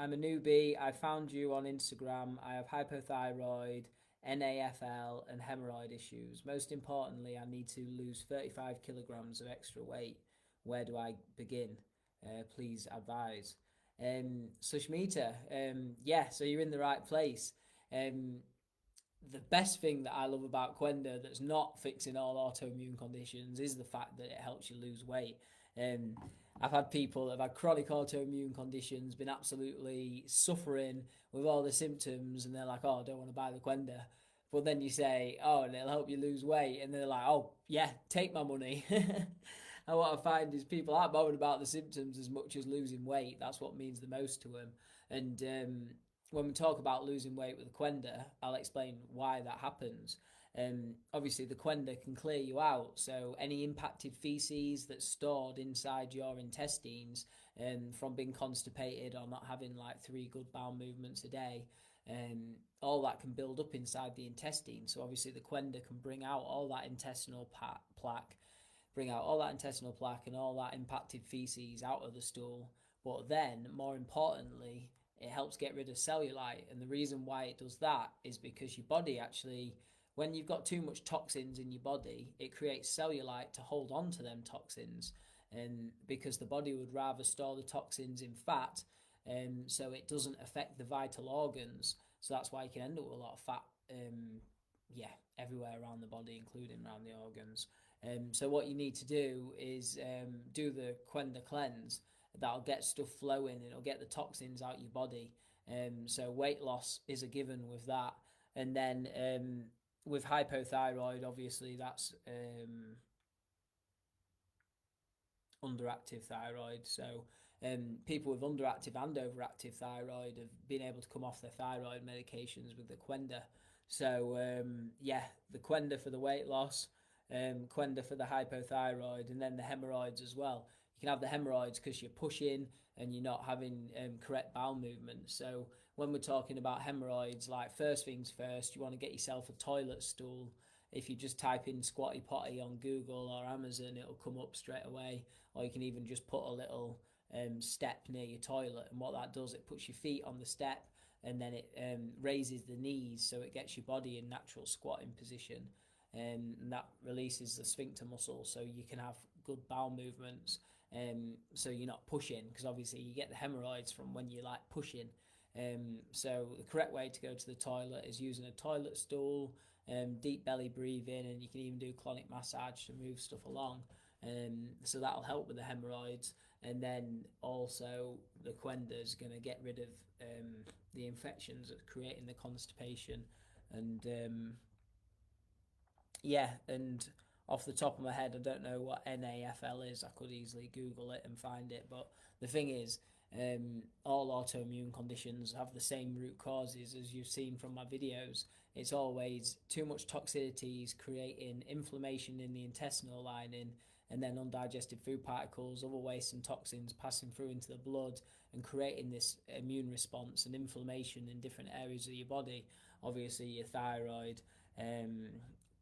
I'm a newbie. I found you on Instagram. I have hypothyroid, NAFL, and hemorrhoid issues. Most importantly, I need to lose 35 kilograms of extra weight. Where do I begin? Please advise. Sushmita, yeah, so you're in the right place. Um, the best thing that I love about Qenda that's not fixing all autoimmune conditions is the fact that it helps you lose weight. Um, I've had people that have had chronic autoimmune conditions, been absolutely suffering with all the symptoms, and they're like, "Oh, I don't want to buy the Qenda." But then you say, "Oh, and it'll help you lose weight," and they're like, "Oh, yeah, take my money." And what I find is people aren't bothered about the symptoms as much as losing weight. That's what means the most to them. And when we talk about losing weight with the Qenda, I'll explain why that happens. Obviously, the Qenda can clear you out, so any impacted feces that's stored inside your intestines from being constipated or not having like 3 good bowel movements a day, all that can build up inside the intestine. So obviously, the Qenda can bring out all that intestinal plaque, bring out all that intestinal plaque and all that impacted feces out of the stool. But then, more importantly, it helps get rid of cellulite. And the reason why it does that is because your body actually, when you've got too much toxins in your body, it creates cellulite to hold on to them toxins. And because the body would rather store the toxins in fat, so it doesn't affect the vital organs. So that's why you can end up with a lot of fat, yeah, everywhere around the body, including around the organs. So what you need to do is do the Qenda cleanse. That'll get stuff flowing. It'll get the toxins out your body. So weight loss is a given with that. And then with hypothyroid, obviously that's underactive thyroid. So people with underactive and overactive thyroid have been able to come off their thyroid medications with the Qenda. So yeah, the Qenda for the weight loss, Qenda for the hypothyroid, and then the hemorrhoids as well. You can have the hemorrhoids because you're pushing and you're not having correct bowel movement. So when we're talking about hemorrhoids, like first things first, you want to get yourself a toilet stool. If you just type in squatty potty on Google or Amazon, it'll come up straight away. Or you can even just put a little step near your toilet, and what that does, it puts your feet on the step, and then it raises the knees, so it gets your body in natural squatting position, and that releases the sphincter muscle, so you can have good bowel movements. So you're not pushing, because obviously you get the hemorrhoids from when you're like pushing. So the correct way to go to the toilet is using a toilet stool, deep belly breathing, and you can even do colonic massage to move stuff along. So that'll help with the hemorrhoids, and then also the Qenda is going to get rid of the infections that's creating the constipation, and yeah, and off the top of my head, I don't know what NAFL is. I could easily Google it and find it, but the thing is, all autoimmune conditions have the same root causes, as you've seen from my videos. It's always too much toxicities creating inflammation in the intestinal lining, and then undigested food particles, other wastes and toxins passing through into the blood and creating this immune response and inflammation in different areas of your body. Obviously, your thyroid,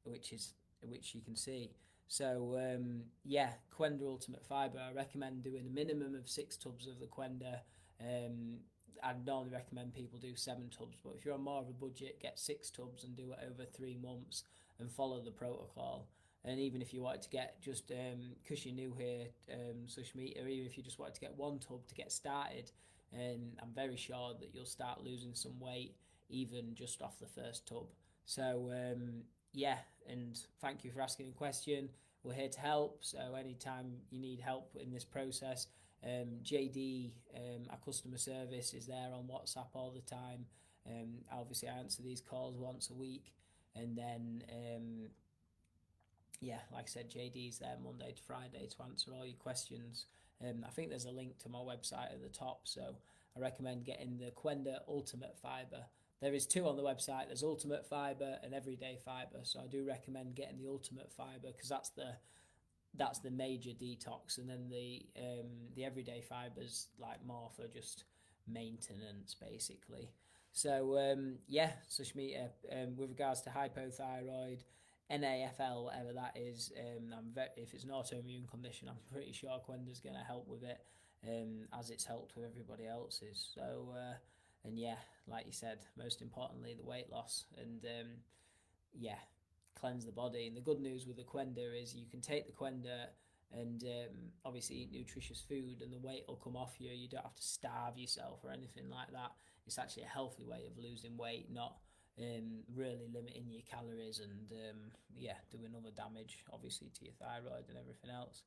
which is which you can see. So yeah, Qenda Ultimate Fibre. I recommend doing a minimum of 6 tubs of the Qenda. I'd normally recommend people do 7 tubs, but if you're on more of a budget, get 6 tubs and do it over 3 months and follow the protocol. And even if you wanted to get just because you're new here, Sushmita, or even if you just wanted to get 1 tub to get started, I'm very sure that you'll start losing some weight even just off the first tub. So yeah, and thank you for asking a question. We're here to help, so anytime you need help in this process, JD, our customer service, is there on WhatsApp all the time. Obviously, I answer these calls once a week, and then yeah, like I said, JD's there Monday to Friday to answer all your questions. I think there's a link to my website at the top, so I recommend getting the Qenda Ultimate Fibre. There is 2 on the website. There's Ultimate Fibre and Everyday Fibre, so I do recommend getting the Ultimate Fibre because that's the major detox, and then the Everyday Fibre's like more for just maintenance, basically. So yeah, Sushmita, with regards to hypothyroid, NAFL, whatever that is, if it's an autoimmune condition, I'm pretty sure Qenda's going to help with it. as it's helped with everybody else's. So, and yeah, like you said, most importantly, the weight loss, and yeah, cleanse the body. And the good news with the Qenda is you can take the Qenda and obviously eat nutritious food, and the weight will come off you. You don't have to starve yourself or anything like that. It's actually a healthy way of losing weight, not really limiting your calories and yeah, doing other damage obviously to your thyroid and everything else.